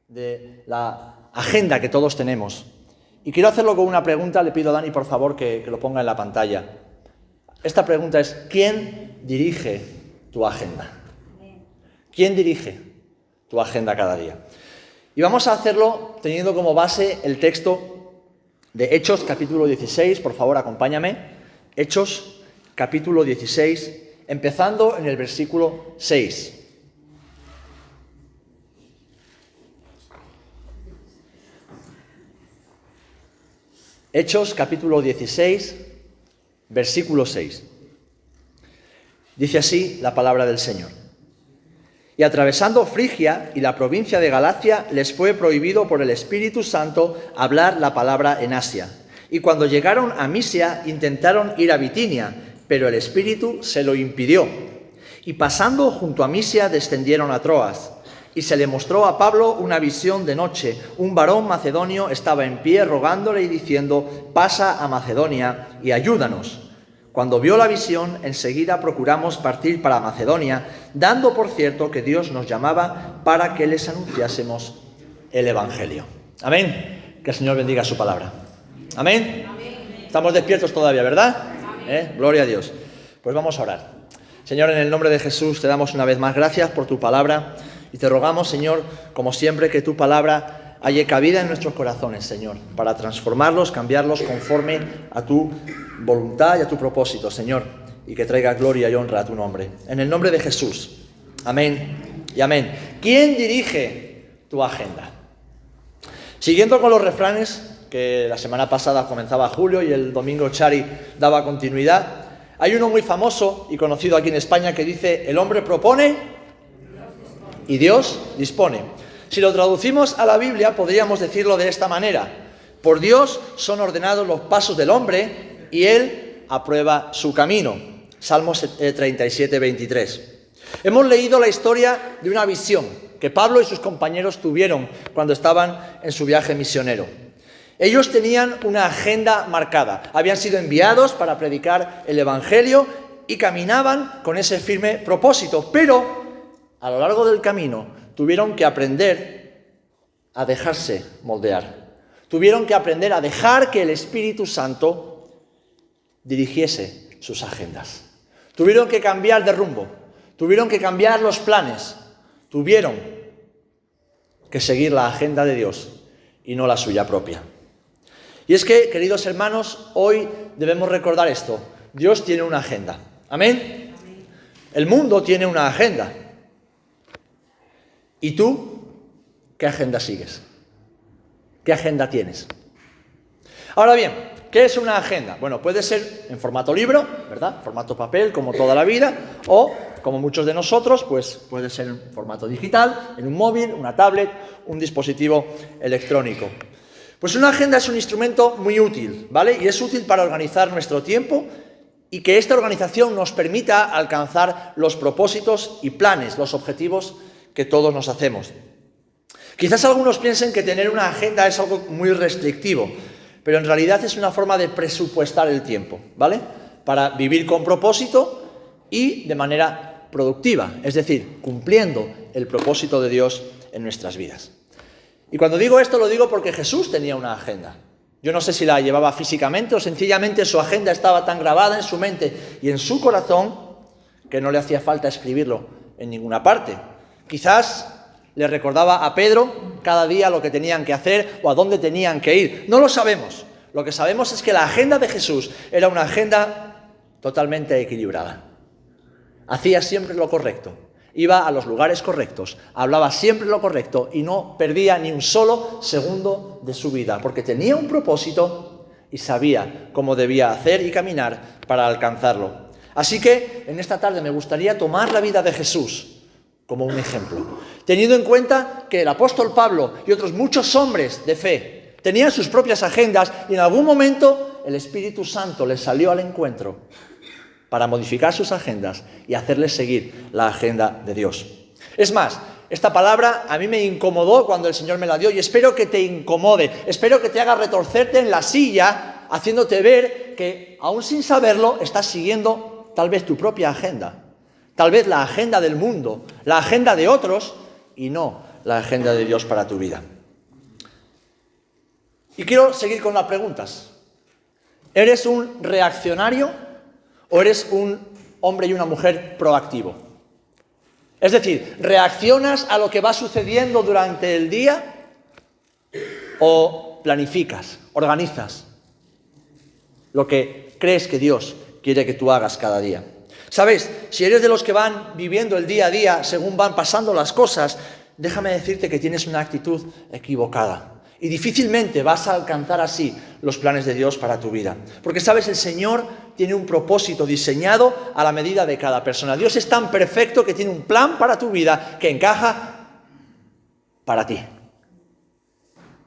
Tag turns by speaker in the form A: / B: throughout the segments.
A: de la agenda que todos tenemos. Y quiero hacerlo con una pregunta. Le pido a Dani, por favor, que lo ponga en la pantalla. Esta pregunta es: ¿quién dirige tu agenda? ¿Quién dirige tu agenda cada día? Y vamos a hacerlo teniendo como base el texto de Hechos, capítulo 16. Por favor, acompáñame. Hechos, capítulo 16, empezando en el versículo 6. Hechos, capítulo 16, versículo 6. Dice así la palabra del Señor. Y atravesando Frigia y la provincia de Galacia, les fue prohibido por el Espíritu Santo hablar la palabra en Asia. Y cuando llegaron a Misia, intentaron ir a Bitinia, pero el Espíritu se lo impidió. Y pasando junto a Misia, descendieron a Troas. Y se le mostró a Pablo una visión de noche. Un varón macedonio estaba en pie rogándole y diciendo: pasa a Macedonia y ayúdanos. Cuando vio la visión, enseguida procuramos partir para Macedonia, dando por cierto que Dios nos llamaba para que les anunciásemos el Evangelio. Amén. Que el Señor bendiga su palabra. Amén. Estamos despiertos todavía, ¿verdad? Gloria a Dios. Pues vamos a orar. Señor, en el nombre de Jesús te damos una vez más gracias por tu palabra y te rogamos, Señor, como siempre, que tu palabra halle cabida en nuestros corazones, Señor, para transformarlos, cambiarlos conforme a tu voluntad y a tu propósito, Señor, y que traiga gloria y honra a tu nombre. En el nombre de Jesús. Amén y amén. ¿Quién dirige tu agenda? Siguiendo con los refranes, que la semana pasada comenzaba Julio y el domingo Chari daba continuidad, hay uno muy famoso y conocido aquí en España que dice: el hombre propone y Dios dispone. Si lo traducimos a la Biblia, podríamos decirlo de esta manera: por Dios son ordenados los pasos del hombre y Él aprueba su camino. Salmos 37, 23. Hemos leído la historia de una visión que Pablo y sus compañeros tuvieron cuando estaban en su viaje misionero. Ellos tenían una agenda marcada, habían sido enviados para predicar el Evangelio y caminaban con ese firme propósito, pero a lo largo del camino tuvieron que aprender a dejarse moldear. Tuvieron que aprender a dejar que el Espíritu Santo dirigiese sus agendas. Tuvieron que cambiar de rumbo, tuvieron que cambiar los planes, tuvieron que seguir la agenda de Dios y no la suya propia. Y es que, queridos hermanos, hoy debemos recordar esto: Dios tiene una agenda. ¿Amén? El mundo tiene una agenda. ¿Y tú qué agenda sigues? ¿Qué agenda tienes? Ahora bien, ¿qué es una agenda? Bueno, puede ser en formato libro, ¿verdad? Formato papel, como toda la vida, o, como muchos de nosotros, pues puede ser en formato digital, en un móvil, una tablet, un dispositivo electrónico. Pues una agenda es un instrumento muy útil, ¿vale? Y es útil para organizar nuestro tiempo y que esta organización nos permita alcanzar los propósitos y planes, los objetivos que todos nos hacemos. Quizás algunos piensen que tener una agenda es algo muy restrictivo, pero en realidad es una forma de presupuestar el tiempo, ¿vale? Para vivir con propósito y de manera productiva, es decir, cumpliendo el propósito de Dios en nuestras vidas. Y cuando digo esto, lo digo porque Jesús tenía una agenda. Yo no sé si la llevaba físicamente o sencillamente su agenda estaba tan grabada en su mente y en su corazón que no le hacía falta escribirlo en ninguna parte. Quizás le recordaba a Pedro cada día lo que tenían que hacer o a dónde tenían que ir. No lo sabemos. Lo que sabemos es que la agenda de Jesús era una agenda totalmente equilibrada. Hacía siempre lo correcto. Iba a los lugares correctos, hablaba siempre lo correcto y no perdía ni un solo segundo de su vida, porque tenía un propósito y sabía cómo debía hacer y caminar para alcanzarlo. Así que en esta tarde me gustaría tomar la vida de Jesús como un ejemplo, teniendo en cuenta que el apóstol Pablo y otros muchos hombres de fe tenían sus propias agendas y en algún momento el Espíritu Santo les salió al encuentro para modificar sus agendas y hacerles seguir la agenda de Dios. Es más, esta palabra a mí me incomodó cuando el Señor me la dio y espero que te incomode, espero que te haga retorcerte en la silla, haciéndote ver que, aún sin saberlo, estás siguiendo tal vez tu propia agenda, tal vez la agenda del mundo, la agenda de otros y no la agenda de Dios para tu vida. Y quiero seguir con las preguntas. ¿Eres un reaccionario o eres un hombre y una mujer proactivo? Es decir, ¿reaccionas a lo que va sucediendo durante el día o planificas, organizas lo que crees que Dios quiere que tú hagas cada día? ¿Sabes? Si eres de los que van viviendo el día a día según van pasando las cosas, déjame decirte que tienes una actitud equivocada. Y difícilmente vas a alcanzar así los planes de Dios para tu vida. Porque, ¿sabes? El Señor tiene un propósito diseñado a la medida de cada persona. Dios es tan perfecto que tiene un plan para tu vida que encaja para ti.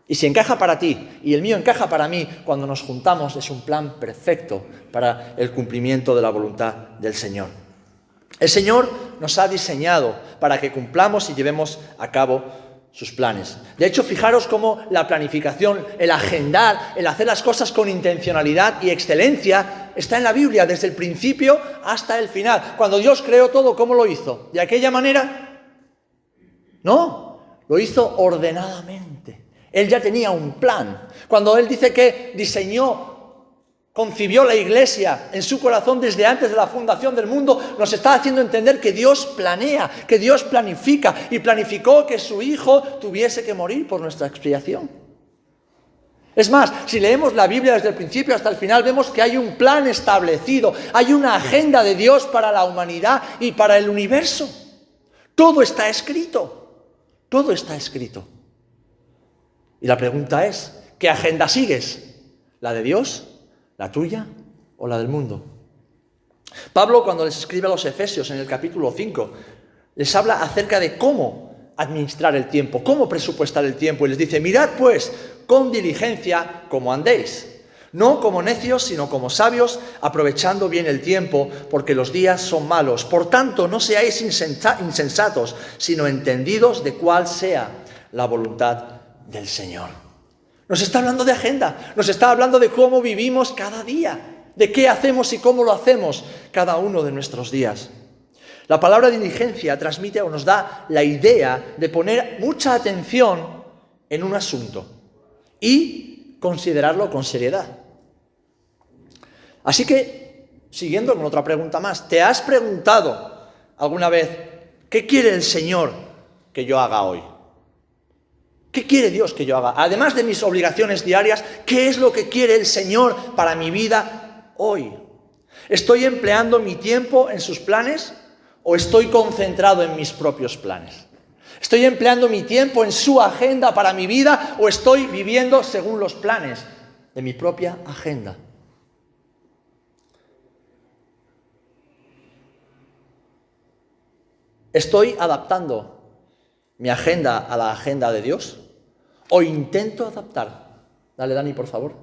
A: Y si encaja para ti y el mío encaja para mí, cuando nos juntamos es un plan perfecto para el cumplimiento de la voluntad del Señor. El Señor nos ha diseñado para que cumplamos y llevemos a cabo sus planes. De hecho, fijaros cómo la planificación, el agendar, el hacer las cosas con intencionalidad y excelencia está en la Biblia desde el principio hasta el final. Cuando Dios creó todo, ¿cómo lo hizo? ¿De aquella manera? No, lo hizo ordenadamente. Él ya tenía un plan. Cuando Él dice que concibió la iglesia en su corazón desde antes de la fundación del mundo, nos está haciendo entender que Dios planea, que Dios planifica, y planificó que su Hijo tuviese que morir por nuestra expiación. Es más, si leemos la Biblia desde el principio hasta el final, vemos que hay un plan establecido, hay una agenda de Dios para la humanidad y para el universo. Todo está escrito, todo está escrito. Y la pregunta es, ¿qué agenda sigues? ¿La de Dios? ¿La tuya o la del mundo? Pablo, cuando les escribe a los Efesios en el capítulo 5, les habla acerca de cómo administrar el tiempo, cómo presupuestar el tiempo, y les dice: mirad pues con diligencia cómo andéis, no como necios, sino como sabios, aprovechando bien el tiempo, porque los días son malos. Por tanto, no seáis insensatos, sino entendidos de cuál sea la voluntad del Señor. Nos está hablando de agenda, nos está hablando de cómo vivimos cada día, de qué hacemos y cómo lo hacemos cada uno de nuestros días. La palabra diligencia transmite o nos da la idea de poner mucha atención en un asunto y considerarlo con seriedad. Así que, siguiendo con otra pregunta más, ¿te has preguntado alguna vez qué quiere el Señor que yo haga hoy? ¿Qué quiere Dios que yo haga? Además de mis obligaciones diarias, ¿qué es lo que quiere el Señor para mi vida hoy? ¿Estoy empleando mi tiempo en sus planes o estoy concentrado en mis propios planes? ¿Estoy empleando mi tiempo en su agenda para mi vida o estoy viviendo según los planes de mi propia agenda? ¿Estoy adaptando mi agenda a la agenda de Dios? ¿O intento adaptar? Dale, Dani, por favor.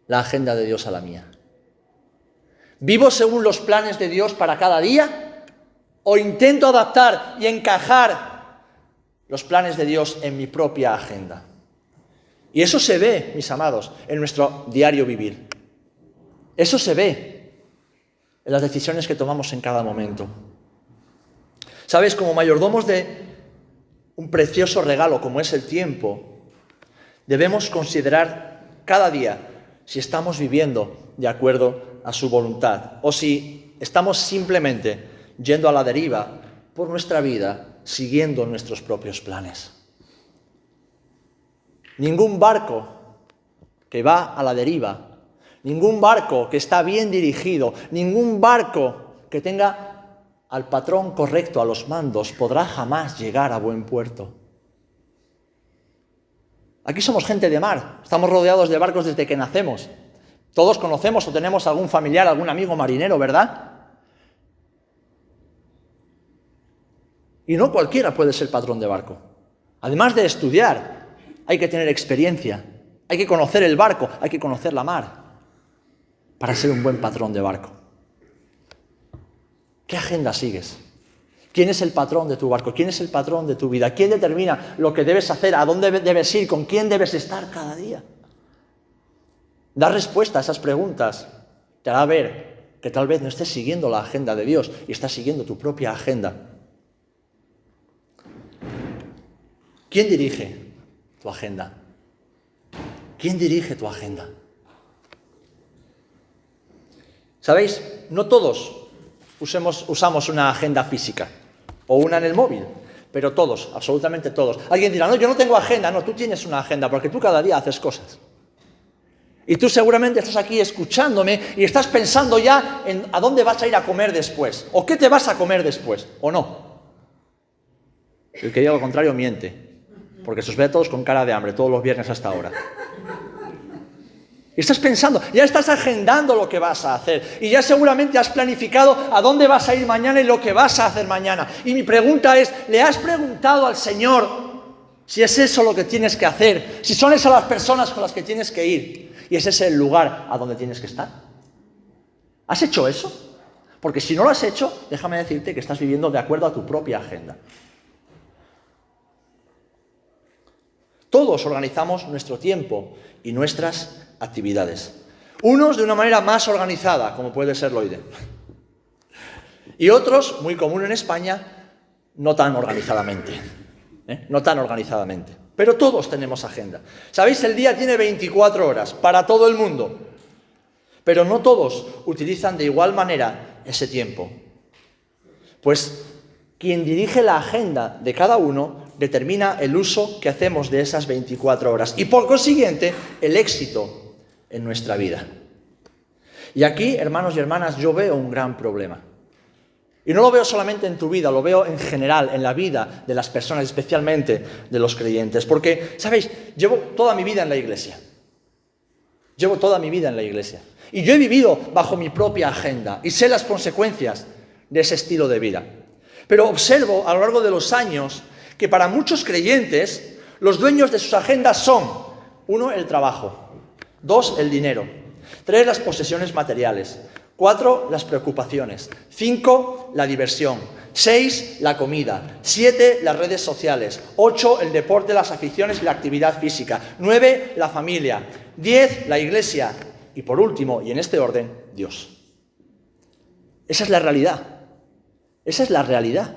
A: La agenda de Dios a la mía. ¿Vivo según los planes de Dios para cada día? ¿O intento adaptar y encajar los planes de Dios en mi propia agenda? Y eso se ve, mis amados, en nuestro diario vivir. Eso se ve en las decisiones que tomamos en cada momento. ¿Sabes? Como mayordomos de un precioso regalo como es el tiempo, debemos considerar cada día si estamos viviendo de acuerdo a su voluntad o si estamos simplemente yendo a la deriva por nuestra vida, siguiendo nuestros propios planes. Ningún barco que va a la deriva, ningún barco que está bien dirigido, ningún barco que tenga al patrón correcto, a los mandos, podrá jamás llegar a buen puerto. Aquí somos gente de mar, estamos rodeados de barcos desde que nacemos. Todos conocemos o tenemos algún familiar, algún amigo marinero, ¿verdad? Y no cualquiera puede ser patrón de barco. Además de estudiar, hay que tener experiencia, hay que conocer el barco, hay que conocer la mar para ser un buen patrón de barco. ¿Qué agenda sigues? ¿Quién es el patrón de tu barco? ¿Quién es el patrón de tu vida? ¿Quién determina lo que debes hacer? ¿A dónde debes ir? ¿Con quién debes estar cada día? Dar respuesta a esas preguntas te hará ver que tal vez no estés siguiendo la agenda de Dios y estás siguiendo tu propia agenda. ¿Quién dirige tu agenda? ¿Quién dirige tu agenda? ¿Sabéis? No todos usamos una agenda física o una en el móvil, pero todos, absolutamente todos. Alguien dirá, no, yo no tengo agenda. No, tú tienes una agenda porque tú cada día haces cosas. Y tú seguramente estás aquí escuchándome y estás pensando ya en a dónde vas a ir a comer después, o qué te vas a comer después, o no. El que diga lo contrario miente, porque se os ve a todos con cara de hambre todos los viernes hasta ahora. Y estás pensando, ya estás agendando lo que vas a hacer y ya seguramente has planificado a dónde vas a ir mañana y lo que vas a hacer mañana. Y mi pregunta es, ¿le has preguntado al Señor si es eso lo que tienes que hacer? Si son esas las personas con las que tienes que ir y ese es el lugar a donde tienes que estar. ¿Has hecho eso? Porque si no lo has hecho, déjame decirte que estás viviendo de acuerdo a tu propia agenda. Todos organizamos nuestro tiempo y nuestras actividades. Unos de una manera más organizada, como puede ser Loide. Y otros, muy común en España, no tan organizadamente. No tan organizadamente. Pero todos tenemos agenda. ¿Sabéis? El día tiene 24 horas para todo el mundo. Pero no todos utilizan de igual manera ese tiempo. Pues quien dirige la agenda de cada uno determina el uso que hacemos de esas 24 horas y por consiguiente el éxito en nuestra vida. Y aquí, hermanos y hermanas, yo veo un gran problema. Y no lo veo solamente en tu vida, lo veo en general, en la vida de las personas, especialmente de los creyentes. Porque, ¿sabéis? Llevo toda mi vida en la iglesia. Llevo toda mi vida en la iglesia. Y yo he vivido bajo mi propia agenda y sé las consecuencias de ese estilo de vida. Pero observo a lo largo de los años que para muchos creyentes los dueños de sus agendas son 1, el trabajo, 2, el dinero, 3, las posesiones materiales, 4, las preocupaciones, 5, la diversión, 6, la comida, 7, las redes sociales, 8, el deporte, las aficiones y la actividad física, 9, la familia, 10, la iglesia y por último, y en este orden, Dios. Esa es la realidad. Esa es la realidad.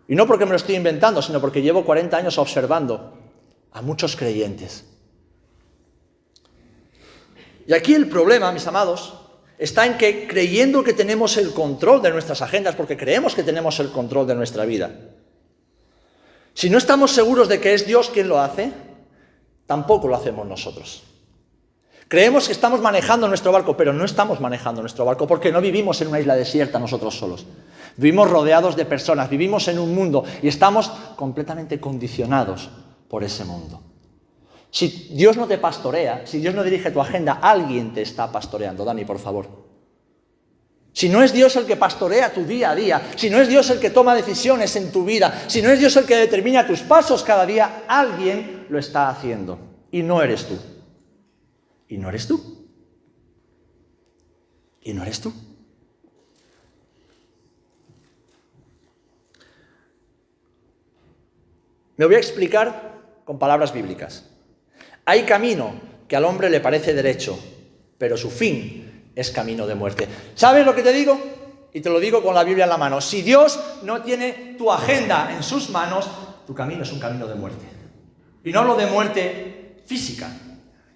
A: Y no porque me lo estoy inventando, sino porque llevo 40 años observando a muchos creyentes. Y aquí el problema, mis amados, está en que creyendo que tenemos el control de nuestras agendas, porque creemos que tenemos el control de nuestra vida, si no estamos seguros de que es Dios quien lo hace, tampoco lo hacemos nosotros. Creemos que estamos manejando nuestro barco, pero no estamos manejando nuestro barco porque no vivimos en una isla desierta nosotros solos. Vivimos rodeados de personas, vivimos en un mundo y estamos completamente condicionados por ese mundo. Si Dios no te pastorea, si Dios no dirige tu agenda, alguien te está pastoreando. Dani, por favor. Si no es Dios el que pastorea tu día a día, si no es Dios el que toma decisiones en tu vida, si no es Dios el que determina tus pasos cada día, alguien lo está haciendo. Y no eres tú. Y no eres tú. Y no eres tú. Me voy a explicar con palabras bíblicas. Hay camino que al hombre le parece derecho, pero su fin es camino de muerte. ¿Sabes lo que te digo? Y te lo digo con la Biblia en la mano. Si Dios no tiene tu agenda en sus manos, tu camino es un camino de muerte. Y no hablo de muerte física,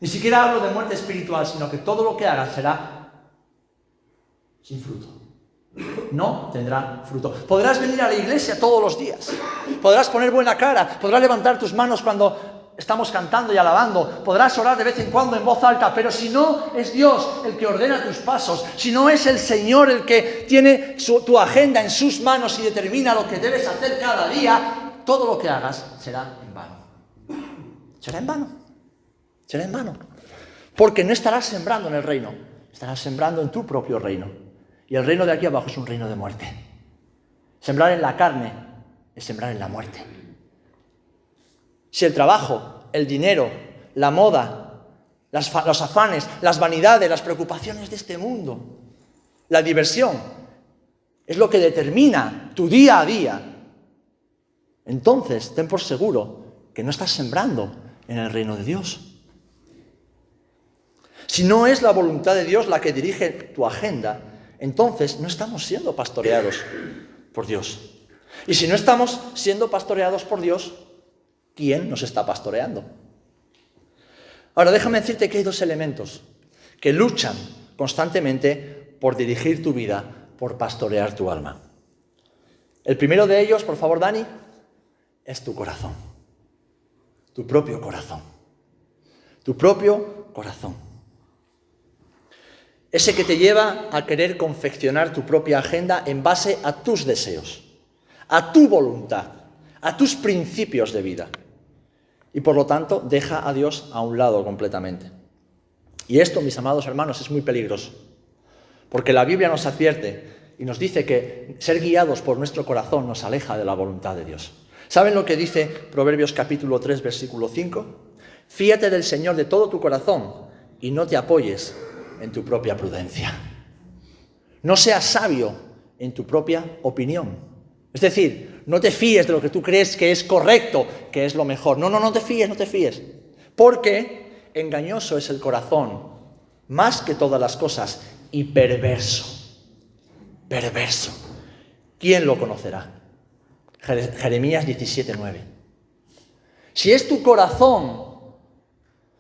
A: ni siquiera hablo de muerte espiritual, sino que todo lo que hagas será sin fruto. No tendrá fruto. Podrás venir a la iglesia todos los días, podrás poner buena cara, podrás levantar tus manos cuando estamos cantando y alabando, podrás orar de vez en cuando en voz alta, pero si no es Dios el que ordena tus pasos, si no es el Señor el que tiene tu agenda en sus manos y determina lo que debes hacer cada día, todo lo que hagas será en vano. Será en vano. Será en vano. Porque no estarás sembrando en el reino, estarás sembrando en tu propio reino. Y el reino de aquí abajo es un reino de muerte. Sembrar en la carne es sembrar en la muerte. Si el trabajo, el dinero, la moda, los afanes, las vanidades, las preocupaciones de este mundo, la diversión, es lo que determina tu día a día, entonces ten por seguro que no estás sembrando en el reino de Dios. Si no es la voluntad de Dios la que dirige tu agenda, entonces no estamos siendo pastoreados por Dios. Y si no estamos siendo pastoreados por Dios, ¿quién nos está pastoreando? Ahora, déjame decirte que hay dos elementos que luchan constantemente por dirigir tu vida, por pastorear tu alma. El primero de ellos, por favor, Dani, es tu corazón. Tu propio corazón. Tu propio corazón. Ese que te lleva a querer confeccionar tu propia agenda en base a tus deseos, a tu voluntad, a tus principios de vida. Y por lo tanto, deja a Dios a un lado completamente. Y esto, mis amados hermanos, es muy peligroso. Porque la Biblia nos advierte y nos dice que ser guiados por nuestro corazón nos aleja de la voluntad de Dios. ¿Saben lo que dice Proverbios capítulo 3, versículo 5? Fíate del Señor de todo tu corazón y no te apoyes en tu propia prudencia. No seas sabio en tu propia opinión. Es decir, no te fíes de lo que tú crees que es correcto, que es lo mejor. No te fíes. Porque engañoso es el corazón, más que todas las cosas, y perverso. Perverso. ¿Quién lo conocerá? Jeremías 17:9. Si es tu corazón,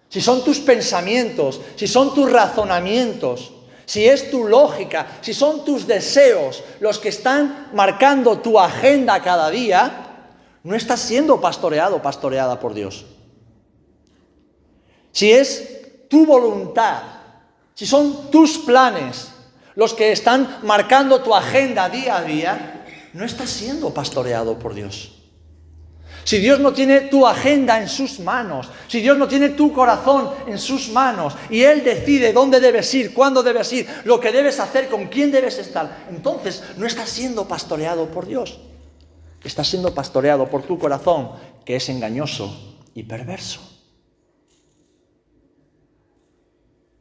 A: si son tus pensamientos, si son tus razonamientos, si es tu lógica, si son tus deseos los que están marcando tu agenda cada día, no estás siendo pastoreada por Dios. Si es tu voluntad, si son tus planes los que están marcando tu agenda día a día, no estás siendo pastoreado por Dios. Si Dios no tiene tu agenda en sus manos, si Dios no tiene tu corazón en sus manos y Él decide dónde debes ir, cuándo debes ir, lo que debes hacer, con quién debes estar, entonces no estás siendo pastoreado por Dios. Estás siendo pastoreado por tu corazón, que es engañoso y perverso.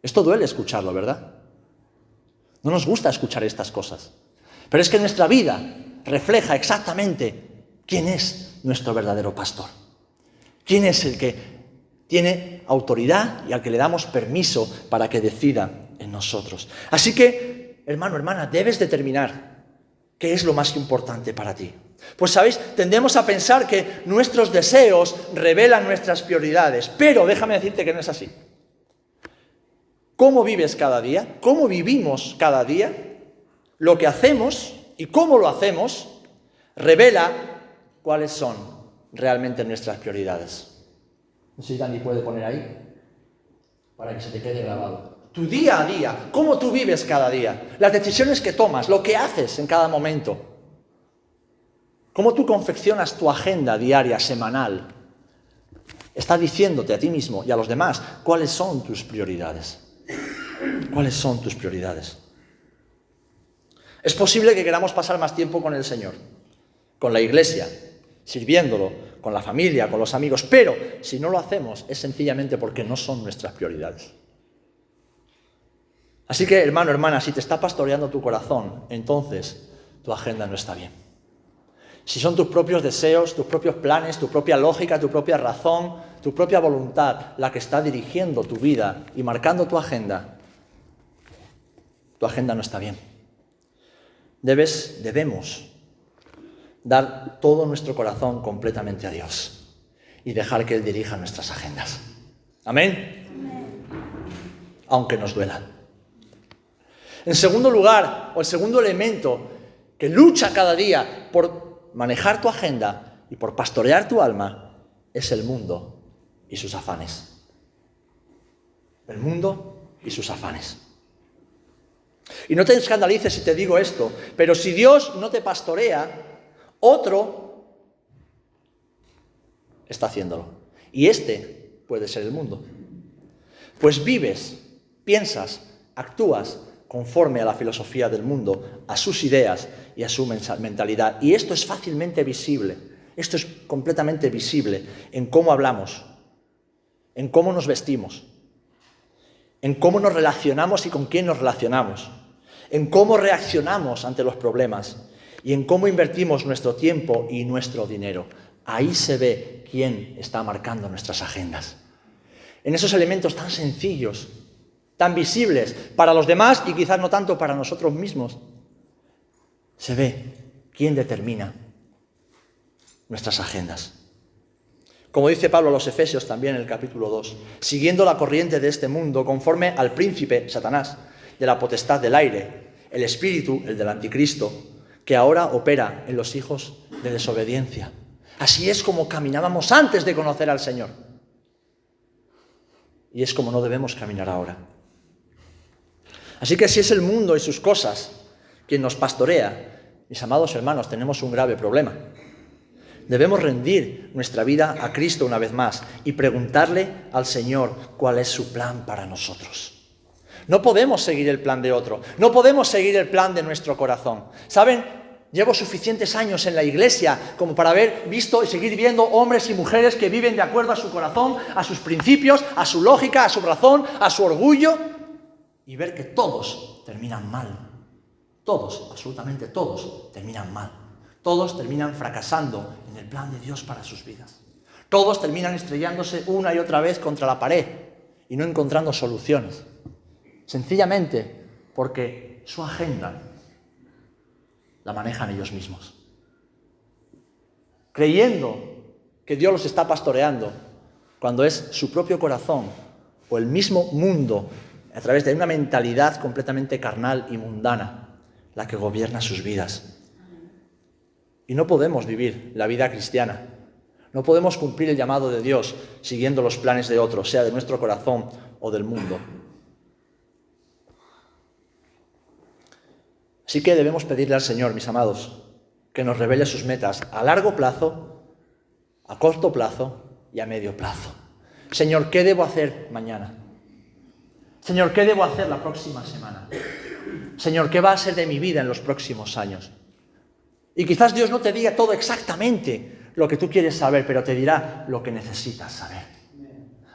A: Esto duele escucharlo, ¿verdad? No nos gusta escuchar estas cosas. Pero es que nuestra vida refleja exactamente quién es nuestro verdadero pastor. ¿Quién es el que tiene autoridad y al que le damos permiso para que decida en nosotros? Así que, hermano, hermana, debes determinar qué es lo más importante para ti. Pues, ¿sabéis? Tendemos a pensar que nuestros deseos revelan nuestras prioridades, pero déjame decirte que no es así. ¿Cómo vives cada día? ¿Cómo vivimos cada día? Lo que hacemos y cómo lo hacemos revela cuáles son realmente nuestras prioridades. No sé si Dani puede poner ahí para que se te quede grabado. Tu día a día, cómo tú vives cada día, las decisiones que tomas, lo que haces en cada momento, cómo tú confeccionas tu agenda diaria, semanal, está diciéndote a ti mismo y a los demás cuáles son tus prioridades. ¿Cuáles son tus prioridades? Es posible que queramos pasar más tiempo con el Señor, con la iglesia, sirviéndolo, con la familia, con los amigos, pero si no lo hacemos es sencillamente porque no son nuestras prioridades. Así que, hermano, hermana, si te está pastoreando tu corazón, entonces tu agenda no está bien. Si son tus propios deseos, tus propios planes, tu propia lógica, tu propia razón, tu propia voluntad la que está dirigiendo tu vida y marcando tu agenda no está bien. Debemos dar todo nuestro corazón completamente a Dios y dejar que Él dirija nuestras agendas. ¿Amén? Aunque nos duela. En segundo lugar, o el segundo elemento que lucha cada día por manejar tu agenda y por pastorear tu alma, es el mundo y sus afanes. El mundo y sus afanes. Y no te escandalices si te digo esto, pero si Dios no te pastorea, otro está haciéndolo. Y este puede ser el mundo. Pues vives, piensas, actúas conforme a la filosofía del mundo, a sus ideas y a su mentalidad. Y esto es fácilmente visible, esto es completamente visible en cómo hablamos, en cómo nos vestimos, en cómo nos relacionamos y con quién nos relacionamos, en cómo reaccionamos ante los problemas y en cómo invertimos nuestro tiempo y nuestro dinero. Ahí se ve quién está marcando nuestras agendas. En esos elementos tan sencillos, tan visibles para los demás y quizás no tanto para nosotros mismos, se ve quién determina nuestras agendas. Como dice Pablo a los Efesios también en el capítulo 2, siguiendo la corriente de este mundo, conforme al príncipe, Satanás, de la potestad del aire, el espíritu, el del anticristo, que ahora opera en los hijos de desobediencia. Así es como caminábamos antes de conocer al Señor. Y es como no debemos caminar ahora. Así que si es el mundo y sus cosas quien nos pastorea, mis amados hermanos, tenemos un grave problema. Debemos rendir nuestra vida a Cristo una vez más y preguntarle al Señor cuál es su plan para nosotros. No podemos seguir el plan de otro, no podemos seguir el plan de nuestro corazón. ¿Saben? Llevo suficientes años en la iglesia como para haber visto y seguir viendo hombres y mujeres que viven de acuerdo a su corazón, a sus principios, a su lógica, a su razón, a su orgullo, y ver que todos terminan mal. Todos, absolutamente todos, terminan mal. Todos terminan fracasando en el plan de Dios para sus vidas. Todos terminan estrellándose una y otra vez contra la pared y no encontrando soluciones. Sencillamente porque su agenda la manejan ellos mismos. Creyendo que Dios los está pastoreando cuando es su propio corazón o el mismo mundo a través de una mentalidad completamente carnal y mundana la que gobierna sus vidas. Y no podemos vivir la vida cristiana. No podemos cumplir el llamado de Dios siguiendo los planes de otros, sea de nuestro corazón o del mundo. Así que debemos pedirle al Señor, mis amados, que nos revele sus metas a largo plazo, a corto plazo y a medio plazo. Señor, ¿qué debo hacer mañana? Señor, ¿qué debo hacer la próxima semana? Señor, ¿qué va a ser de mi vida en los próximos años? Y quizás Dios no te diga todo exactamente lo que tú quieres saber, pero te dirá lo que necesitas saber.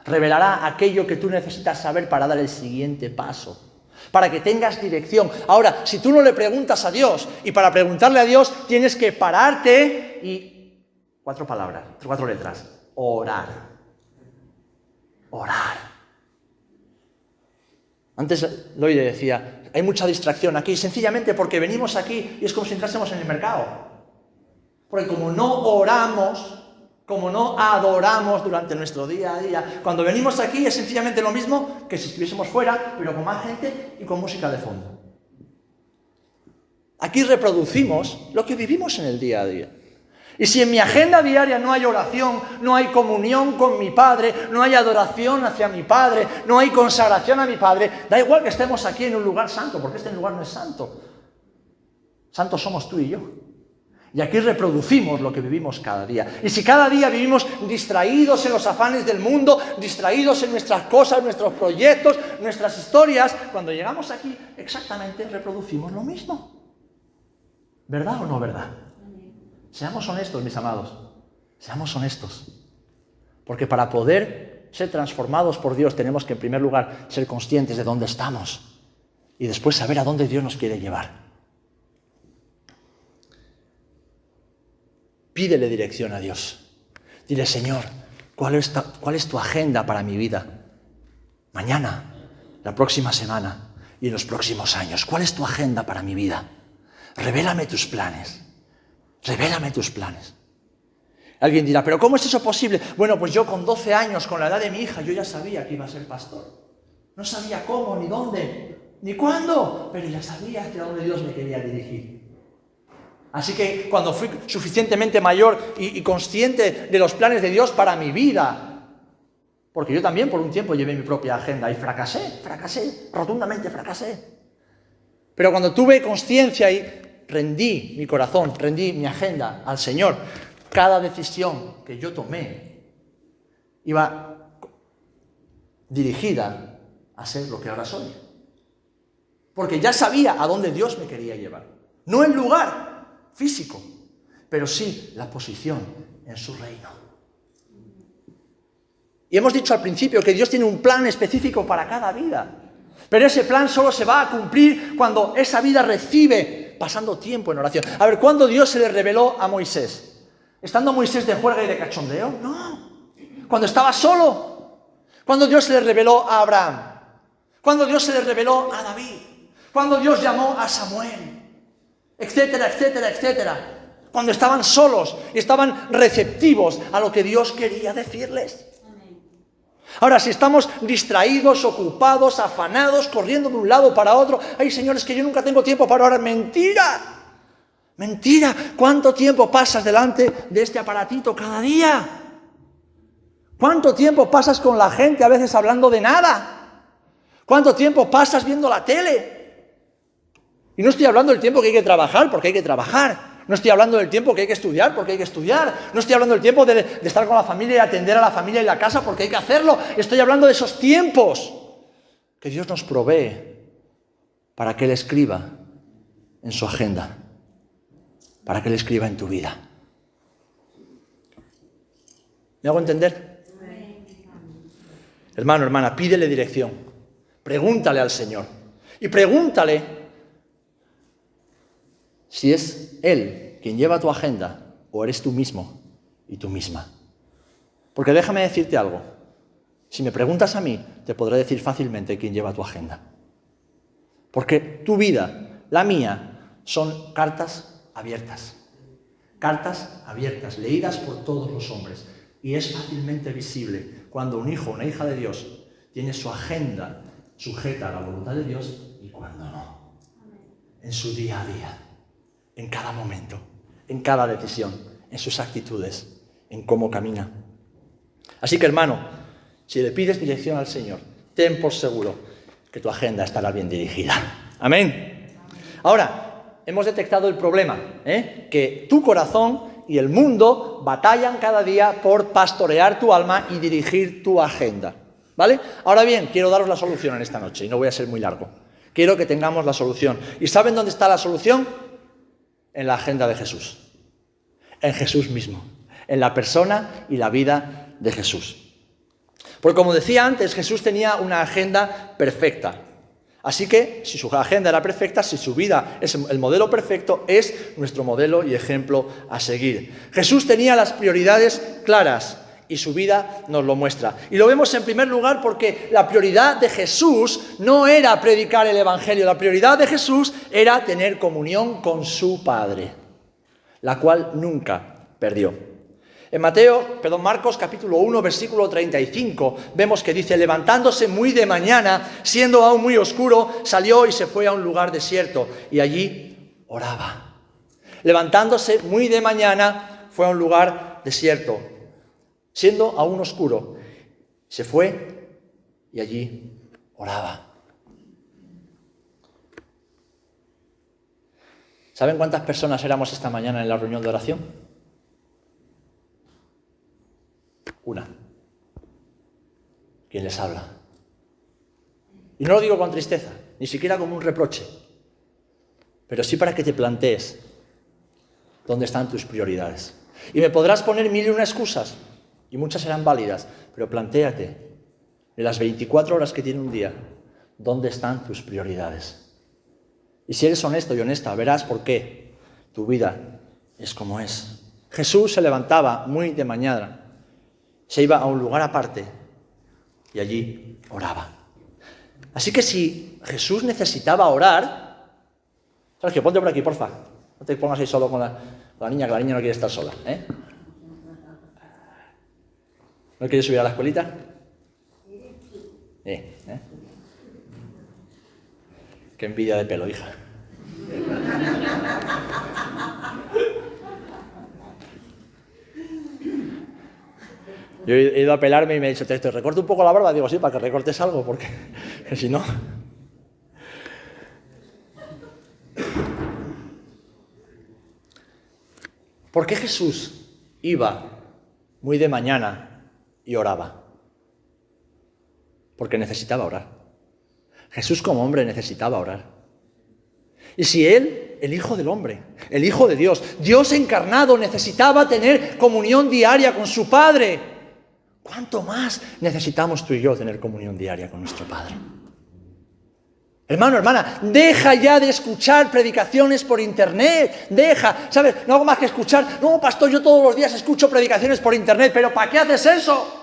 A: Revelará aquello que tú necesitas saber para dar el siguiente paso, para que tengas dirección. Ahora, si tú no le preguntas a Dios, y para preguntarle a Dios tienes que pararte y 4 palabras, 4 letras, orar. Orar. Antes Loide decía, hay mucha distracción aquí, sencillamente porque venimos aquí y es como si entrásemos en el mercado. Porque como no oramos, como no adoramos durante nuestro día a día, cuando venimos aquí es sencillamente lo mismo que si estuviésemos fuera, pero con más gente y con música de fondo. Aquí reproducimos lo que vivimos en el día a día. Y si en mi agenda diaria no hay oración, no hay comunión con mi Padre, no hay adoración hacia mi Padre, no hay consagración a mi Padre, da igual que estemos aquí en un lugar santo, porque este lugar no es santo. Santos somos tú y yo. Y aquí reproducimos lo que vivimos cada día. Y si cada día vivimos distraídos en los afanes del mundo, distraídos en nuestras cosas, nuestros proyectos, nuestras historias, cuando llegamos aquí exactamente reproducimos lo mismo. ¿Verdad o no verdad? Seamos honestos, mis amados, seamos honestos. Porque para poder ser transformados por Dios tenemos que, en primer lugar, ser conscientes de dónde estamos y después saber a dónde Dios nos quiere llevar. Pídele dirección a Dios. Dile, Señor, ¿cuál es tu agenda para mi vida? Mañana, la próxima semana y en los próximos años. ¿Cuál es tu agenda para mi vida? Revélame tus planes. Revélame tus planes. Alguien dirá, ¿pero cómo es eso posible? Bueno, pues yo con 12 años, con la edad de mi hija, yo ya sabía que iba a ser pastor. No sabía cómo, ni dónde, ni cuándo, pero ya sabía hacia dónde Dios me quería dirigir. Así que cuando fui suficientemente mayor y consciente de los planes de Dios para mi vida, porque yo también por un tiempo llevé mi propia agenda y fracasé, rotundamente fracasé. Pero cuando tuve conciencia y rendí mi corazón, rendí mi agenda al Señor, cada decisión que yo tomé iba dirigida a ser lo que ahora soy. Porque ya sabía a dónde Dios me quería llevar. No el lugar físico, pero sí la posición en su reino. Y hemos dicho al principio que Dios tiene un plan específico para cada vida. Pero ese plan solo se va a cumplir cuando esa vida recibe pasando tiempo en oración. A ver, ¿cuándo Dios se le reveló a Moisés? ¿Estando Moisés de juerga y de cachondeo? No. Cuando estaba solo. Cuando Dios se le reveló a Abraham. Cuando Dios se le reveló a David. Cuando Dios llamó a Samuel. Etcétera, etcétera, etcétera. cuando estaban solos y estaban receptivos a lo que Dios quería decirles. Ahora, si estamos distraídos, ocupados, afanados, corriendo de un lado para otro, ay, Señor, es que yo nunca tengo tiempo para orar. ¡Mentira! ¡Mentira! ¿Cuánto tiempo pasas delante de este aparatito cada día? ¿Cuánto tiempo pasas con la gente a veces hablando de nada? ¿Cuánto tiempo pasas viendo la tele? Y no estoy hablando del tiempo que hay que trabajar, porque hay que trabajar. No estoy hablando del tiempo que hay que estudiar, porque hay que estudiar. No estoy hablando del tiempo de estar con la familia y atender a la familia y la casa, porque hay que hacerlo. Estoy hablando de esos tiempos que Dios nos provee para que Él escriba en su agenda, para que Él escriba en tu vida. ¿Me hago entender? Hermano, hermana, pídele dirección. Pregúntale al Señor. Y pregúntale si es Él quien lleva tu agenda o eres tú mismo y tú misma. Porque déjame decirte algo. Si me preguntas a mí, te podré decir fácilmente quién lleva tu agenda. Porque tu vida, la mía, son cartas abiertas. Cartas abiertas, leídas por todos los hombres. Y es fácilmente visible cuando un hijo o una hija de Dios tiene su agenda sujeta a la voluntad de Dios y cuando no. En su día a día. En cada momento, en cada decisión, en sus actitudes, en cómo camina. Así que, hermano, si le pides dirección al Señor, ten por seguro que tu agenda estará bien dirigida. Amén. Ahora, hemos detectado el problema, que tu corazón y el mundo batallan cada día por pastorear tu alma y dirigir tu agenda. ¿Vale? Ahora bien, quiero daros la solución en esta noche y no voy a ser muy largo. Quiero que tengamos la solución. ¿Y saben dónde está la solución? En la agenda de Jesús, en Jesús mismo, en la persona y la vida de Jesús. Porque como decía antes, Jesús tenía una agenda perfecta. Así que, si su agenda era perfecta, si su vida es el modelo perfecto, es nuestro modelo y ejemplo a seguir. Jesús tenía las prioridades claras y su vida nos lo muestra. Y lo vemos en primer lugar porque la prioridad de Jesús no era predicar el Evangelio, la prioridad de Jesús era tener comunión con su Padre, la cual nunca perdió. En Marcos capítulo 1, versículo 35, vemos que dice, levantándose muy de mañana, siendo aún muy oscuro, salió y se fue a un lugar desierto y allí oraba. Levantándose muy de mañana, fue a un lugar desierto. Siendo aún oscuro, se fue y allí oraba. ¿Saben cuántas personas éramos esta mañana en la reunión de oración? Una. ¿Quién les habla? Y no lo digo con tristeza, ni siquiera como un reproche, pero sí para que te plantees dónde están tus prioridades. Y me podrás poner 1001 excusas, y muchas serán válidas, pero plantéate, en las 24 horas que tiene un día, ¿dónde están tus prioridades? Y si eres honesto y honesta, verás por qué tu vida es como es. Jesús se levantaba muy de mañana, se iba a un lugar aparte y allí oraba. Así que si Jesús necesitaba orar, Sergio, ponte por aquí, porfa. No te pongas ahí solo con la niña, que la niña no quiere estar sola, ¿eh? ¿No quieres subir a la escuelita? Qué envidia de pelo, hija. Yo he ido a pelarme y me he dicho, ¿te recorto un poco la barba? Digo, sí, para que recortes algo, porque si no... ¿Por qué Jesús iba muy de mañana y oraba? Porque necesitaba orar. Jesús como hombre necesitaba orar. Y si Él, el Hijo del Hombre, el Hijo de Dios, Dios encarnado, necesitaba tener comunión diaria con su Padre, ¿cuánto más necesitamos tú y yo tener comunión diaria con nuestro Padre? Hermano, hermana, deja ya de escuchar predicaciones por internet, deja, ¿sabes? No hago más que escuchar, no, pastor, yo todos los días escucho predicaciones por internet, pero ¿para qué haces eso?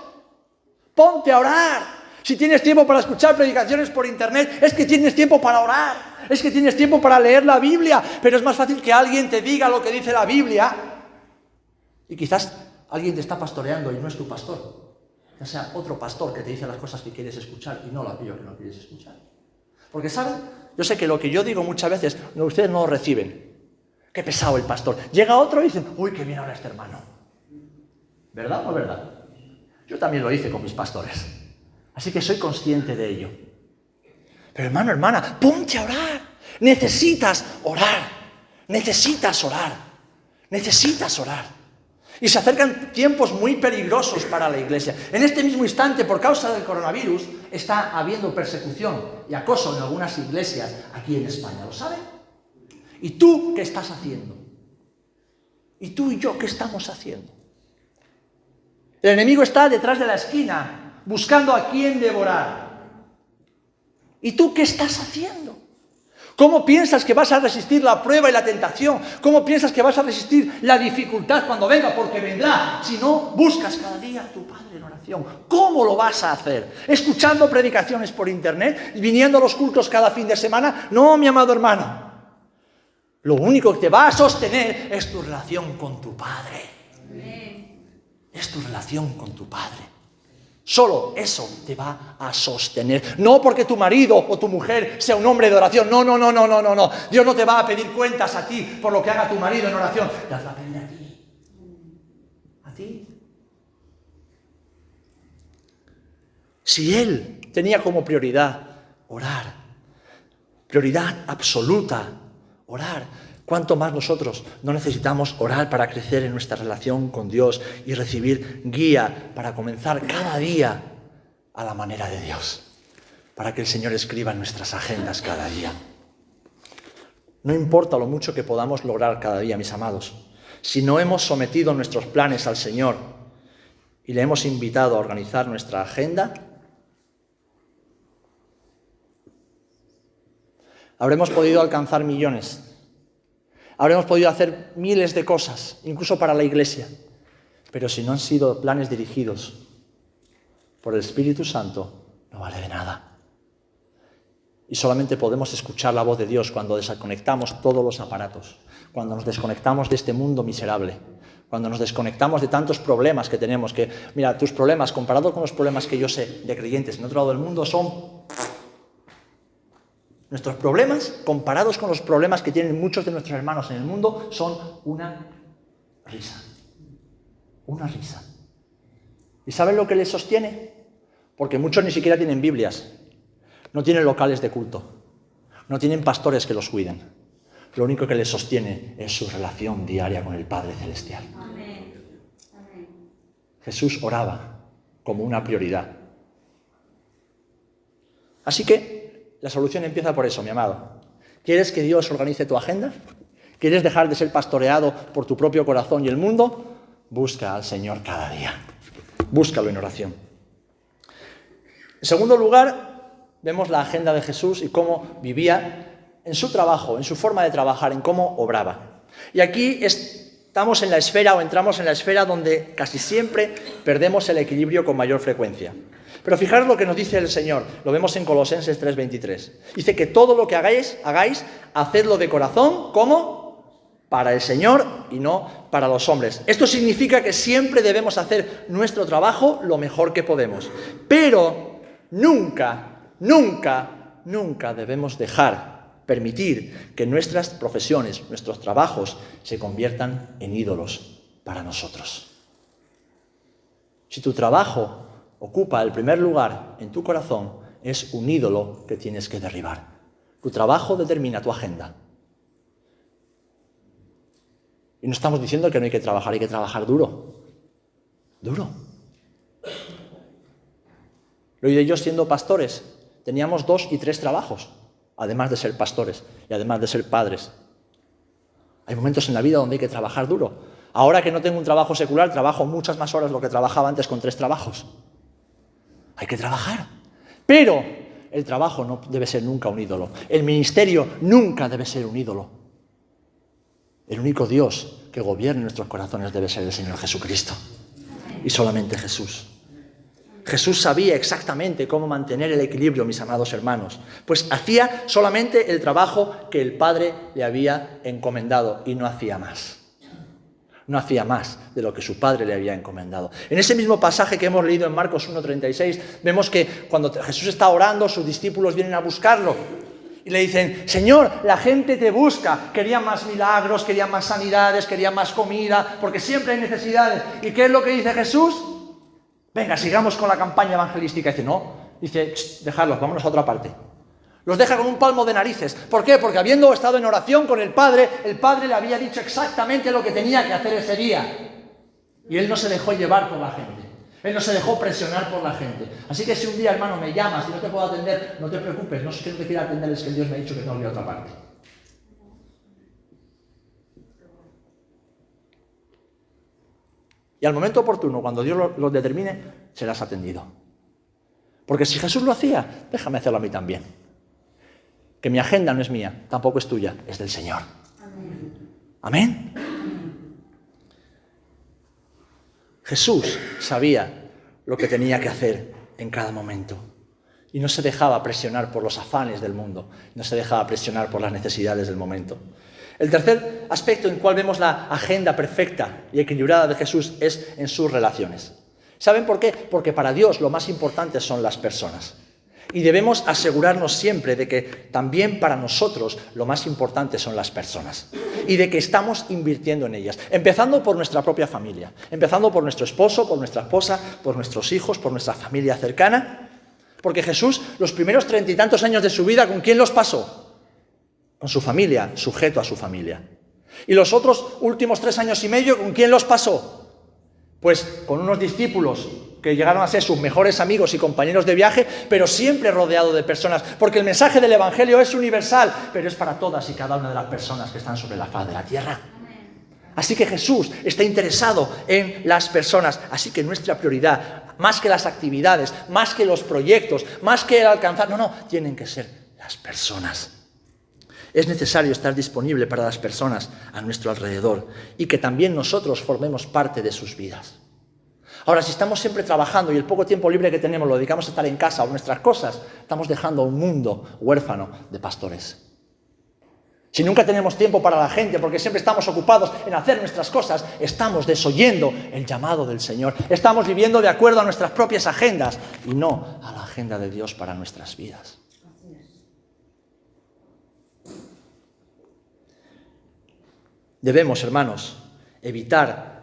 A: Ponte a orar. Si tienes tiempo para escuchar predicaciones por internet, es que tienes tiempo para orar, es que tienes tiempo para leer la Biblia, pero es más fácil que alguien te diga lo que dice la Biblia y quizás alguien te está pastoreando y no es tu pastor, ya sea otro pastor que te dice las cosas que quieres escuchar y no la Biblia que no quieres escuchar. Porque, ¿saben? Yo sé que lo que yo digo muchas veces, ustedes no lo reciben. Qué pesado el pastor. Llega otro y dicen, uy, qué bien habla este hermano. ¿Verdad o no es verdad? Yo también lo hice con mis pastores. Así que soy consciente de ello. Pero hermano, hermana, ponte a orar. Necesitas orar. Necesitas orar. Necesitas orar. Y se acercan tiempos muy peligrosos para la iglesia. En este mismo instante, por causa del coronavirus, está habiendo persecución y acoso en algunas iglesias aquí en España. ¿Lo saben? ¿Y tú qué estás haciendo? ¿Y tú y yo qué estamos haciendo? El enemigo está detrás de la esquina, buscando a quién devorar. ¿Y tú qué estás haciendo? ¿Cómo piensas que vas a resistir la prueba y la tentación? ¿Cómo piensas que vas a resistir la dificultad cuando venga? Porque vendrá. Si no buscas cada día a tu Padre en oración. ¿Cómo lo vas a hacer? ¿Escuchando predicaciones por internet? ¿Viniendo a los cultos cada fin de semana? No, mi amado hermano. Lo único que te va a sostener es tu relación con tu Padre. Es tu relación con tu Padre. Solo eso te va a sostener. No porque tu marido o tu mujer sea un hombre de oración. No. Dios no te va a pedir cuentas a ti por lo que haga tu marido en oración. Te las va a pedir a ti. A ti. Si Él tenía como prioridad orar, prioridad absoluta, orar, ¿cuánto más nosotros no necesitamos orar para crecer en nuestra relación con Dios y recibir guía para comenzar cada día a la manera de Dios? Para que el Señor escriba en nuestras agendas cada día. No importa lo mucho que podamos lograr cada día, mis amados, si no hemos sometido nuestros planes al Señor y le hemos invitado a organizar nuestra agenda, habremos podido alcanzar millones. Habremos podido hacer miles de cosas, incluso para la iglesia. Pero si no han sido planes dirigidos por el Espíritu Santo, no vale de nada. Y solamente podemos escuchar la voz de Dios cuando desconectamos todos los aparatos, cuando nos desconectamos de este mundo miserable, cuando nos desconectamos de tantos problemas que tenemos, que, mira, tus problemas, comparado con los problemas que yo sé de creyentes en otro lado del mundo, son... Nuestros problemas, comparados con los problemas que tienen muchos de nuestros hermanos en el mundo, son una risa. Una risa. ¿Y saben lo que les sostiene? Porque muchos ni siquiera tienen Biblias, no tienen locales de culto, no tienen pastores que los cuiden. Lo único que les sostiene es su relación diaria con el Padre Celestial. Amén. Jesús oraba como una prioridad. Así que la solución empieza por eso, mi amado. ¿Quieres que Dios organice tu agenda? ¿Quieres dejar de ser pastoreado por tu propio corazón y el mundo? Busca al Señor cada día. Búscalo en oración. En segundo lugar, vemos la agenda de Jesús y cómo vivía en su trabajo, en su forma de trabajar, en cómo obraba. Y aquí estamos en la esfera o entramos en la esfera donde casi siempre perdemos el equilibrio con mayor frecuencia. Pero fijaros lo que nos dice el Señor, lo vemos en Colosenses 3:23. Dice que todo lo que hagáis, hacedlo de corazón, ¿cómo? Para el Señor y no para los hombres. Esto significa que siempre debemos hacer nuestro trabajo lo mejor que podemos. Pero nunca debemos permitir que nuestras profesiones, nuestros trabajos, se conviertan en ídolos para nosotros. Si tu trabajo ocupa el primer lugar en tu corazón, es un ídolo que tienes que derribar. Tu trabajo determina tu agenda. Y no estamos diciendo que no hay que trabajar duro. Duro. Lo oí de yo siendo pastores. Teníamos 2 y 3 trabajos, además de ser pastores y además de ser padres. Hay momentos en la vida donde hay que trabajar duro. Ahora que no tengo un trabajo secular, trabajo muchas más horas de lo que trabajaba antes con 3 trabajos. Hay que trabajar. Pero el trabajo no debe ser nunca un ídolo. El ministerio nunca debe ser un ídolo. El único Dios que gobierne nuestros corazones debe ser el Señor Jesucristo. Y solamente Jesús. Jesús sabía exactamente cómo mantener el equilibrio, mis amados hermanos, pues hacía solamente el trabajo que el Padre le había encomendado y no hacía más. No hacía más de lo que su Padre le había encomendado. En ese mismo pasaje que hemos leído en Marcos 1:36, vemos que cuando Jesús está orando, sus discípulos vienen a buscarlo y le dicen: Señor, la gente te busca. Querían más milagros, querían más sanidades, querían más comida, porque siempre hay necesidades. ¿Y qué es lo que dice Jesús? Venga, sigamos con la campaña evangelística. Dice: no, dice, dejadlos, vámonos a otra parte. Los deja con un palmo de narices. ¿Por qué? Porque habiendo estado en oración con el Padre le había dicho exactamente lo que tenía que hacer ese día. Y él no se dejó llevar por la gente. Él no se dejó presionar por la gente. Así que si un día, hermano, me llamas y no te puedo atender, no te preocupes. No es que no te quiera atender, es que Dios me ha dicho que tengo que ir a otra parte. Y al momento oportuno, cuando Dios lo determine, serás atendido. Porque si Jesús lo hacía, déjame hacerlo a mí también. Que mi agenda no es mía, tampoco es tuya, es del Señor. Amén. Jesús sabía lo que tenía que hacer en cada momento y no se dejaba presionar por los afanes del mundo, no se dejaba presionar por las necesidades del momento. El tercer aspecto en el cual vemos la agenda perfecta y equilibrada de Jesús es en sus relaciones. ¿Saben por qué? Porque para Dios lo más importante son las personas. Y debemos asegurarnos siempre de que también para nosotros lo más importante son las personas y de que estamos invirtiendo en ellas, empezando por nuestra propia familia, empezando por nuestro esposo, por nuestra esposa, por nuestros hijos, por nuestra familia cercana, porque Jesús los primeros 30 y tantos años de su vida, ¿con quién los pasó? Con su familia, sujeto a su familia. Y los otros últimos 3 años y medio, ¿con quién los pasó? Pues con unos discípulos que llegaron a ser sus mejores amigos y compañeros de viaje, pero siempre rodeado de personas, porque el mensaje del Evangelio es universal, pero es para todas y cada una de las personas que están sobre la faz de la tierra. Así que Jesús está interesado en las personas, así que nuestra prioridad, más que las actividades, más que los proyectos, más que el alcanzar, tienen que ser las personas. Es necesario estar disponible para las personas a nuestro alrededor y que también nosotros formemos parte de sus vidas. Ahora, si estamos siempre trabajando y el poco tiempo libre que tenemos lo dedicamos a estar en casa o nuestras cosas, estamos dejando un mundo huérfano de pastores. Si nunca tenemos tiempo para la gente porque siempre estamos ocupados en hacer nuestras cosas, estamos desoyendo el llamado del Señor. Estamos viviendo de acuerdo a nuestras propias agendas y no a la agenda de Dios para nuestras vidas. Debemos, hermanos, evitar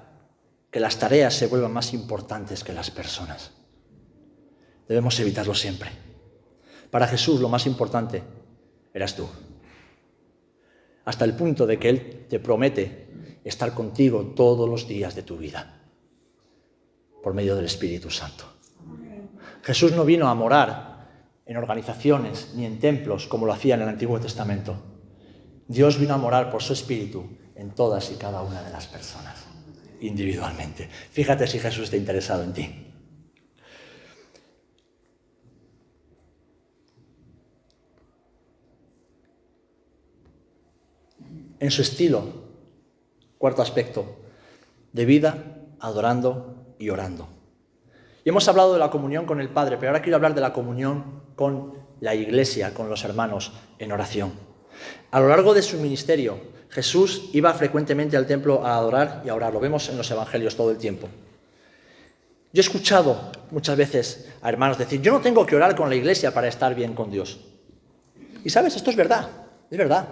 A: que las tareas se vuelvan más importantes que las personas. Debemos evitarlo siempre. Para Jesús lo más importante eras tú. Hasta el punto de que Él te promete estar contigo todos los días de tu vida, por medio del Espíritu Santo. Jesús no vino a morar en organizaciones ni en templos como lo hacía en el Antiguo Testamento. Dios vino a morar por su Espíritu en todas y cada una de las personas, individualmente. Fíjate si Jesús está interesado en ti. En su estilo, cuarto aspecto, de vida, adorando y orando. Y hemos hablado de la comunión con el Padre, pero ahora quiero hablar de la comunión con la Iglesia, con los hermanos en oración. A lo largo de su ministerio, Jesús iba frecuentemente al templo a adorar y a orar. Lo vemos en los evangelios todo el tiempo. Yo he escuchado muchas veces a hermanos decir: yo no tengo que orar con la Iglesia para estar bien con Dios. Y sabes, esto es verdad, es verdad.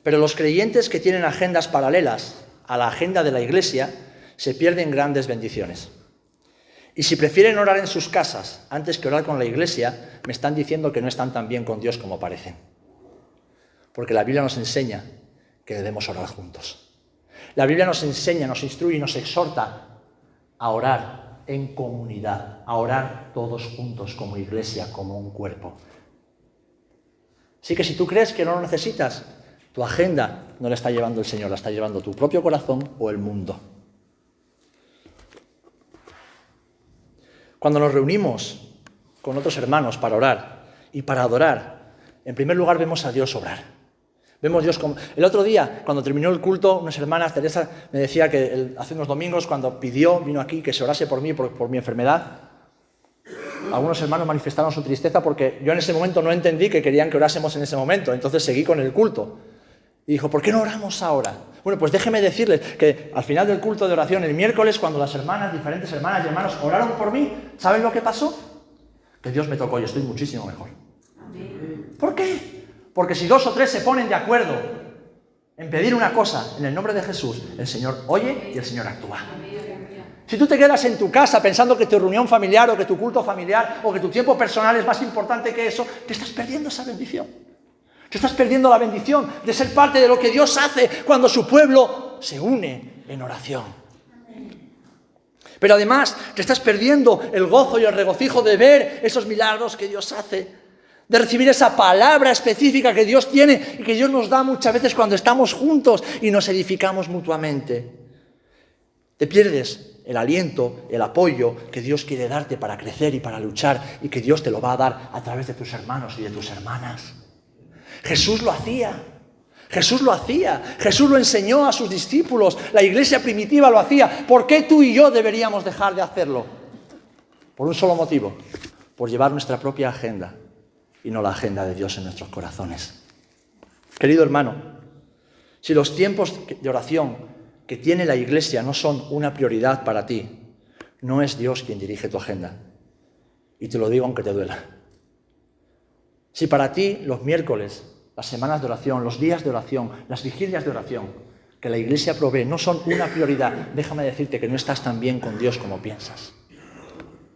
A: Pero los creyentes que tienen agendas paralelas a la agenda de la Iglesia se pierden grandes bendiciones. Y si prefieren orar en sus casas antes que orar con la Iglesia, me están diciendo que no están tan bien con Dios como parecen. Porque la Biblia nos enseña que debemos orar juntos. La Biblia nos enseña, nos instruye y nos exhorta a orar en comunidad, a orar todos juntos como Iglesia, como un cuerpo. Así que si tú crees que no lo necesitas, tu agenda no la está llevando el Señor, la está llevando tu propio corazón o el mundo. Cuando nos reunimos con otros hermanos para orar y para adorar, en primer lugar vemos a Dios obrar. Vemos a Dios como... El otro día, cuando terminó el culto, unas hermanas, Teresa me decía que hace unos domingos, cuando vino aquí que se orase por mí, por mi enfermedad, algunos hermanos manifestaron su tristeza porque yo en ese momento no entendí que querían que orásemos en ese momento, entonces seguí con el culto. Y dijo, ¿por qué no oramos ahora? Bueno, pues déjeme decirles que al final del culto de oración, el miércoles, cuando las hermanas, diferentes hermanas y hermanos oraron por mí, ¿saben lo que pasó? Que Dios me tocó y estoy muchísimo mejor. ¿Por qué? Porque si 2 o 3 se ponen de acuerdo en pedir una cosa en el nombre de Jesús, el Señor oye y el Señor actúa. Si tú te quedas en tu casa pensando que tu reunión familiar o que tu culto familiar o que tu tiempo personal es más importante que eso, te estás perdiendo esa bendición. Te estás perdiendo la bendición de ser parte de lo que Dios hace cuando su pueblo se une en oración. Pero además te estás perdiendo el gozo y el regocijo de ver esos milagros que Dios hace, de recibir esa palabra específica que Dios tiene y que Dios nos da muchas veces cuando estamos juntos y nos edificamos mutuamente. Te pierdes el aliento, el apoyo que Dios quiere darte para crecer y para luchar y que Dios te lo va a dar a través de tus hermanos y de tus hermanas. Jesús lo hacía. Jesús lo hacía. Jesús lo enseñó a sus discípulos. La iglesia primitiva lo hacía. ¿Por qué tú y yo deberíamos dejar de hacerlo? Por un solo motivo. Por llevar nuestra propia agenda y no la agenda de Dios en nuestros corazones. Querido hermano, si los tiempos de oración que tiene la iglesia no son una prioridad para ti, no es Dios quien dirige tu agenda. Y te lo digo aunque te duela. Si para ti los miércoles, las semanas de oración, los días de oración, las vigilias de oración que la iglesia provee no son una prioridad, déjame decirte que no estás tan bien con Dios como piensas.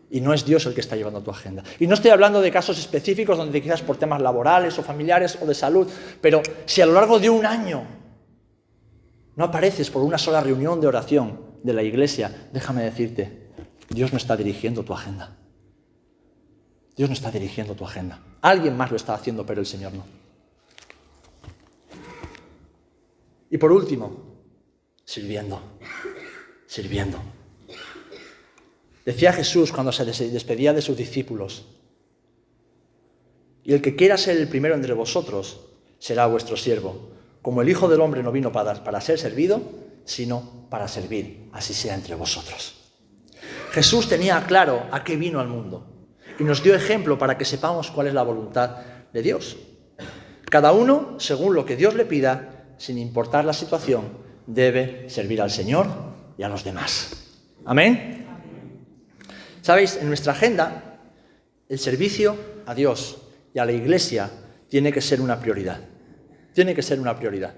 A: Y no es Dios el que está llevando tu agenda. Y no estoy hablando de casos específicos donde quizás por temas laborales o familiares o de salud, pero si a lo largo de un año no apareces por una sola reunión de oración de la iglesia, déjame decirte, Dios no está dirigiendo tu agenda. Dios no está dirigiendo tu agenda. Alguien más lo está haciendo, pero el Señor no. Y por último, sirviendo. Decía Jesús cuando se despedía de sus discípulos, y el que quiera ser el primero entre vosotros será vuestro siervo, como el Hijo del Hombre no vino para ser servido, sino para servir, así sea entre vosotros. Jesús tenía claro a qué vino al mundo y nos dio ejemplo para que sepamos cuál es la voluntad de Dios. Cada uno, según lo que Dios le pida, sin importar la situación, debe servir al Señor y a los demás. ¿Amén? ¿Sabéis? En nuestra agenda, el servicio a Dios y a la iglesia tiene que ser una prioridad. Tiene que ser una prioridad.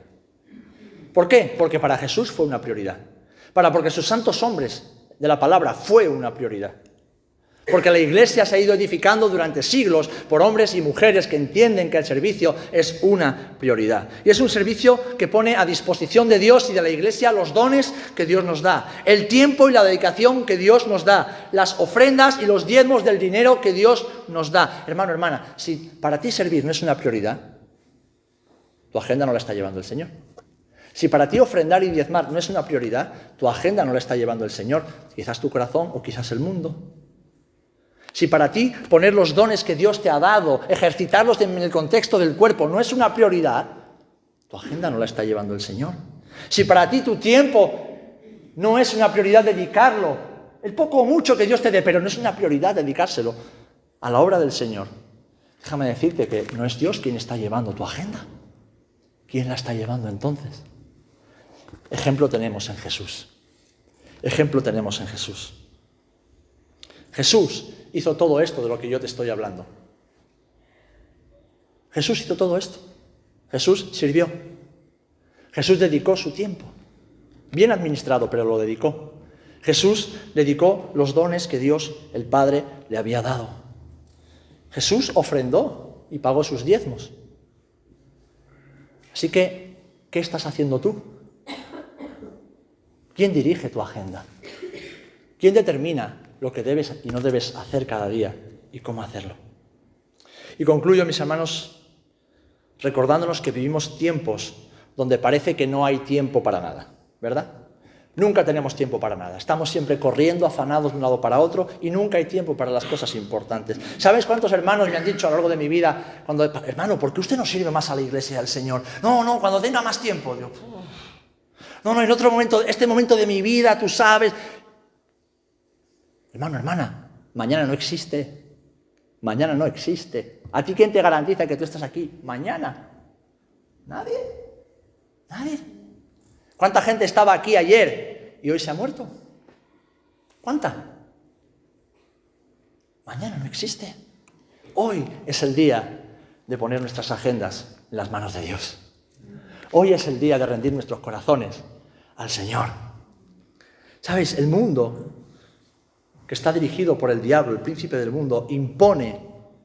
A: ¿Por qué? Porque para Jesús fue una prioridad. Porque sus santos hombres de la palabra fue una prioridad. Porque la iglesia se ha ido edificando durante siglos por hombres y mujeres que entienden que el servicio es una prioridad. Y es un servicio que pone a disposición de Dios y de la iglesia los dones que Dios nos da, el tiempo y la dedicación que Dios nos da, las ofrendas y los diezmos del dinero que Dios nos da. Hermano, hermana, si para ti servir no es una prioridad, tu agenda no la está llevando el Señor. Si para ti ofrendar y diezmar no es una prioridad, tu agenda no la está llevando el Señor, quizás tu corazón o quizás el mundo. Si para ti poner los dones que Dios te ha dado, ejercitarlos en el contexto del cuerpo no es una prioridad, tu agenda no la está llevando el Señor. Si para ti tu tiempo no es una prioridad dedicarlo, el poco o mucho que Dios te dé, pero no es una prioridad dedicárselo a la obra del Señor, déjame decirte que no es Dios quien está llevando tu agenda. ¿Quién la está llevando entonces? Ejemplo tenemos en Jesús. Ejemplo tenemos en Jesús. Jesús hizo todo esto de lo que yo te estoy hablando. Jesús hizo todo esto. Jesús sirvió. Jesús dedicó su tiempo. Bien administrado, pero lo dedicó. Jesús dedicó los dones que Dios, el Padre, le había dado. Jesús ofrendó y pagó sus diezmos. Así que, ¿qué estás haciendo tú? ¿Quién dirige tu agenda? ¿Quién determina lo que debes y no debes hacer cada día y cómo hacerlo? Y concluyo, mis hermanos, recordándonos que vivimos tiempos donde parece que no hay tiempo para nada, ¿verdad? Nunca tenemos tiempo para nada. Estamos siempre corriendo, afanados de un lado para otro y nunca hay tiempo para las cosas importantes. ¿Sabes cuántos hermanos me han dicho a lo largo de mi vida, hermano, ¿por qué usted no sirve más a la iglesia del Señor? No, cuando tenga más tiempo. Digo, no, en otro momento, este momento de mi vida, tú sabes. Hermano, hermana, mañana no existe. Mañana no existe. ¿A ti quién te garantiza que tú estás aquí mañana? ¿Nadie? ¿Nadie? ¿Cuánta gente estaba aquí ayer y hoy se ha muerto? ¿Cuánta? Mañana no existe. Hoy es el día de poner nuestras agendas en las manos de Dios. Hoy es el día de rendir nuestros corazones al Señor. ¿Sabes? El mundo, que está dirigido por el diablo, el príncipe del mundo, impone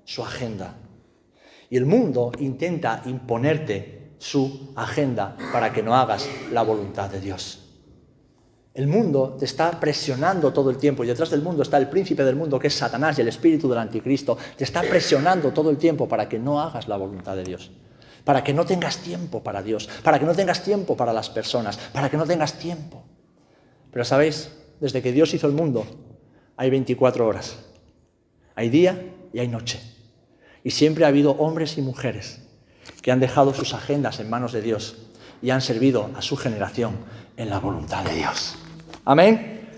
A: su agenda. Y el mundo intenta imponerte su agenda para que no hagas la voluntad de Dios. El mundo te está presionando todo el tiempo y detrás del mundo está el príncipe del mundo, que es Satanás, y el espíritu del anticristo. Te está presionando todo el tiempo para que no hagas la voluntad de Dios, para que no tengas tiempo para Dios, para que no tengas tiempo para las personas, para que no tengas tiempo. Pero ¿sabéis? Desde que Dios hizo el mundo hay 24 horas. Hay día y hay noche. Y siempre ha habido hombres y mujeres que han dejado sus agendas en manos de Dios y han servido a su generación en la voluntad de Dios. Amén.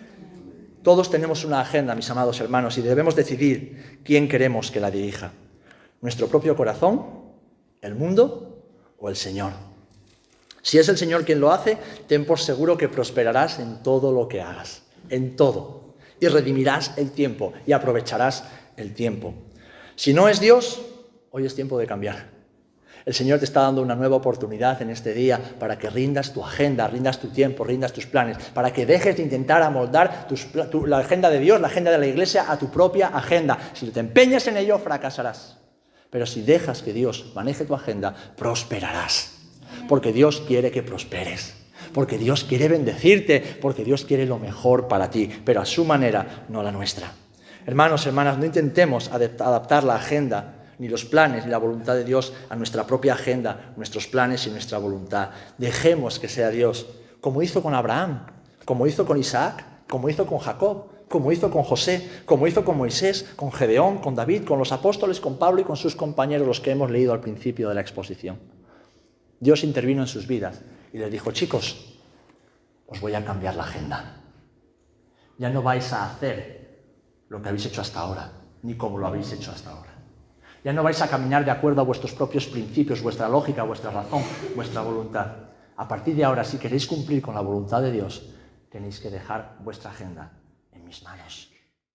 A: Todos tenemos una agenda, mis amados hermanos, y debemos decidir quién queremos que la dirija. ¿Nuestro propio corazón, el mundo o el Señor? Si es el Señor quien lo hace, ten por seguro que prosperarás en todo lo que hagas, en todo, y redimirás el tiempo y aprovecharás el tiempo. Si no es Dios, hoy es tiempo de cambiar. El Señor te está dando una nueva oportunidad en este día para que rindas tu agenda, rindas tu tiempo, rindas tus planes, para que dejes de intentar amoldar la agenda de Dios, la agenda de la Iglesia, a tu propia agenda. Si te empeñas en ello, fracasarás. Pero si dejas que Dios maneje tu agenda, prosperarás. Porque Dios quiere que prosperes. Porque Dios quiere bendecirte. Porque Dios quiere lo mejor para ti, pero a su manera, no a la nuestra. Hermanos, hermanas, no intentemos adaptar la agenda, ni los planes, ni la voluntad de Dios a nuestra propia agenda, nuestros planes y nuestra voluntad. Dejemos que sea Dios, como hizo con Abraham, como hizo con Isaac, como hizo con Jacob, como hizo con José, como hizo con Moisés, con Gedeón, con David, con los apóstoles, con Pablo y con sus compañeros, los que hemos leído al principio de la exposición. Dios intervino en sus vidas y les dijo: chicos, os voy a cambiar la agenda. Ya no vais a hacer lo que habéis hecho hasta ahora, ni como lo habéis hecho hasta ahora. Ya no vais a caminar de acuerdo a vuestros propios principios, vuestra lógica, vuestra razón, vuestra voluntad. A partir de ahora, si queréis cumplir con la voluntad de Dios, tenéis que dejar vuestra agenda en mis manos.